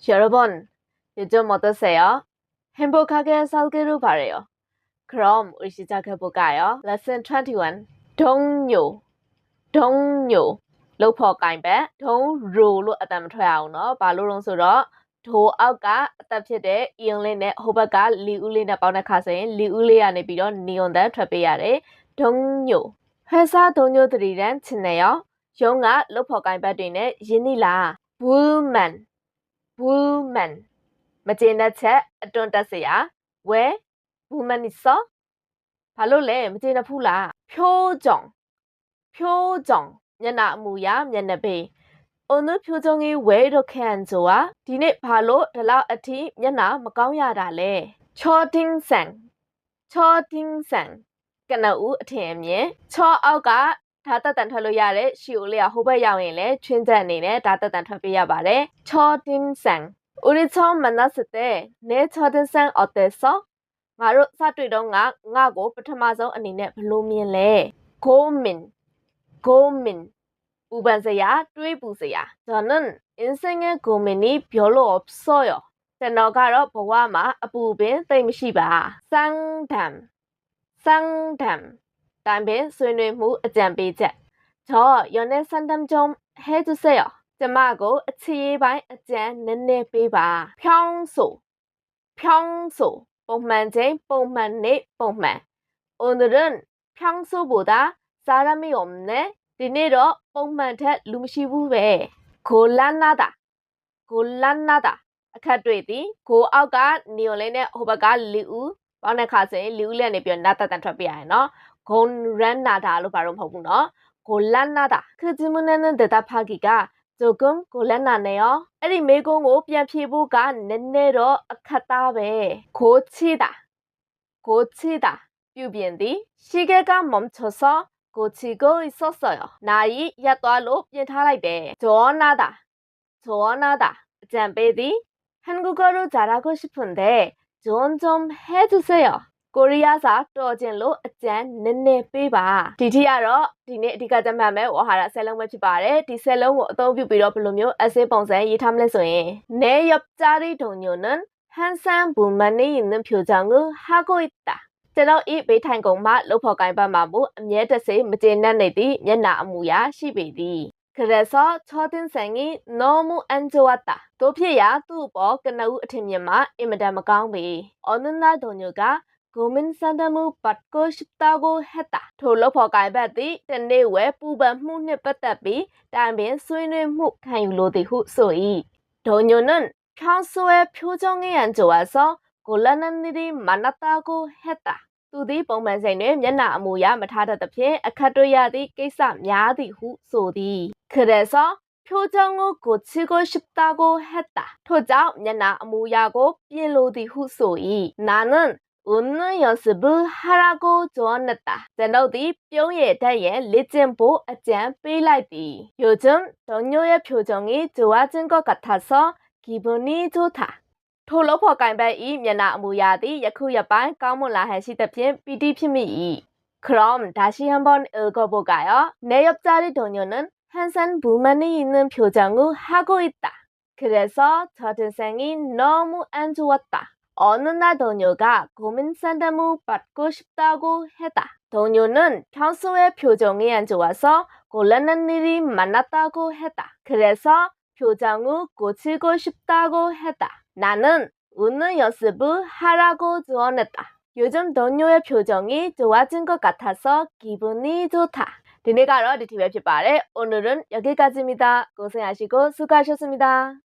여러분, 요즘 어떠세요? 행복하게 살기를 바래요. 그럼 우리 시작해볼까요? Lesson 21. 동료, 동료. လုပ်ဖို့ကိုင်ပဲဒုံရိုလို့အတန်မထွက်အောင်เนาะဘာလို့လဲဆိုတော့ဒိုအောက်ကအသက်ဖြစ်တဲ့အီယွန်လေးနဲ့ဟိုဘက်ကလီဦးလေးနဲ့ပေါင်းတဲ့ခါဆိုရင်လီဦးလေးကနေပြီးတော့နီယွန်တန်ထွက်ပေးရတယ်ဒုံညို회사 동료들이랑 친해요. 영아လုပ်ဖို့ကိုင်ဘက်တွေနဲ့ရင်းနှီးလား woman woman မကျေနပ်ချက်အတွန်းတက်စရာ왜 woman 있어? ဘာလို့လဲမကျေနပ်ဘူးလား표정 표정မျက်နှာအမူအရာမျက်နှာပေ오늘 표정이 왜 이렇게 안 좋아? ဒီနေ့ဘာလို့ဒီလောက်အထိမျက်နှာမကောင်းရတာလဲ초딩생 초딩생 ကနဦးအထင်အမြင်ချောအောက်ကဓာတ်တက်တန်ထွက်လို့ရတဲ့ရှီအိုလေးကဟိုဘက်ရောက်ရင်လည်းချွင်းချက်အနေနဲ့ဓာတ်တက်တန်ထွက်ပေးရပါတယ်초딩생 우리 처음 만났을 때 내 초딩생 어땠어? ငါတို့စတွေ့တော့ငါကိုပထမဆုံးအနေနဲ့ဘယ်လိုမြင်လဲ고민ပူပန်စရာတွေးပူစရာ저는 인생에 고민이 별로 없어요 ကျွန်တော်ကတော့ဘဝမှာအပူပင်သိမ့်မရှိပါ상담တိုင်ပင်ဆွေးနွေးမှုအကြံပေးချက်저 연애 상담 좀 해주세요 ကျမကိုအခြေပိုင်းအကြံနည်းနည်းပေးပါ평소ပုံမှန်ချိန်ပုံမှန်နေ့ပုံမှန်오늘은 평소보다 사람이 없네 ဒီနေ့တော့ပုံမှန်ထက်လူမရှိဘူးပဲ곤란하다အခက်တွေ့သည်ကိုအောက်ကနီယွန်လေးနဲ့ဟိုဘက်ကလီဦးပေါင်းတဲ့ခါဆိုရင်လီဦးလေးကနေပြီးနာတတန်ထွက်ပြရရင်နော်곤란하다လို့ဘာလို့မဟုတ်ဘူးနော်곤란하다 그 질문에는 대답하기가 조금 곤란하네요 အဲ့ဒီမေးခွန်းကိုပြန်ဖြေဖို့ကနည်းနည်းတော့အခက်သားပဲ고치다ပြုပြင်သည်시계가 멈춰서 고치고 있었어요. 나이 약도로ပြင်ထားလိုက်တယ်. 조언하다. အကြံပေးသည်. 한국어로 잘하고 싶은데 조언 좀 해주세요. 코리아사 떠진로 အကြံနည်းနည်းပေးပါ. ဒီထိကတော့ဒီနေ့အဓိကကြမှတ်မယ်ဝါဟာရ10လုံးပဲဖြစ်ပါတယ်. ဒီ10လုံးကိုအသုံးပြုပြီးတော့ဘယ်လိုမျိုး essay ပုံစံရေးထားမလဲဆိုရင်내 옆자리 동료는 항상 불만이 있는 표정을 하고 있다. ကျွန်တော်ဤဘေးထိုင်ကုန်မှလှုပ်ဖို့ကိုင်းပတ်မှာမို့အမြဲတစေမကျေနပ်နေသည့်မျက်နှာအမူအရာရှိပေသည်그래서 초딩생이 너무 안 좋았다. တို့ဖြစ်ရာသူ့ဘောကနဦးအထင်မြင်မှာအင်မတန်မကောင်းပေ어느 날 동료가 고민 상담을 받고 싶다고 했다. ထိုလှုပ်ဖို့ကိုင်းပတ်သည်တနေ့ဝဲပူပန်မှုနှင့်ပတ်သက်ပြီးတိုင်ပင်ဆွေးနွေးမှုခံယူလိုသည်ဟုဆို၏동료는 평소에 표정이 안 좋아서 곤란한 일이 많았다고 했다. သူသည်ပုံမှန်စိတ်တွင်မျက်နှာအမူအရာမထားတတ်သဖြင့်အခက်တွေ့ရသည့်ကိစ္စများသည်ဟုဆိုသည် 그래서 표정을 고치고 싶다고 했다. ထို့ကြောင့်မျက်နှာအမူအရာကိုပြင်လိုသည်ဟုဆို၏. 나는 웃는 연습을 하라고 조언했다. ကျွန်ုပ်သည်ပြုံးရည်တတ်ရန်လေ့ကျင့်ဖို့အကြံပေးလိုက်သည်. 요즘 동료의 표정이 좋아진 것 같아서 기분이 좋다. ထိုလှုပ်ဖို့ကိုင်ပတ်ဤမျက်နှာအမူအရာသည်ယခုရက်ပိုင်းကောင်းမွန်လာဟန်ရှိသဖြင့်ပီတိဖြစ်မိ၏ 그럼 다시 한번 읽어볼까요? 내 옆자리 동료는 항상 불만이 있는 표정을 하고 있다. 그래서 초딩생이 너무 안 좋았다. 어느 날 동료가 고민 상담을 받고 싶다고 했다. 동료는 평소에 표정이 안 좋아서 곤란한 일이 많았다고 했다. 그래서 표정을 고치고 싶다고 했다. 나는 웃는 연습을 하라고 조언했다. 요즘 동료의 표정이 좋아진 것 같아서 기분이 좋다. ဒီနေ့ကတော့ဒီထိပဲဖြစ်ပါတယ်. 오늘은 여기까지입니다. 고생하시고 수고하셨습니다.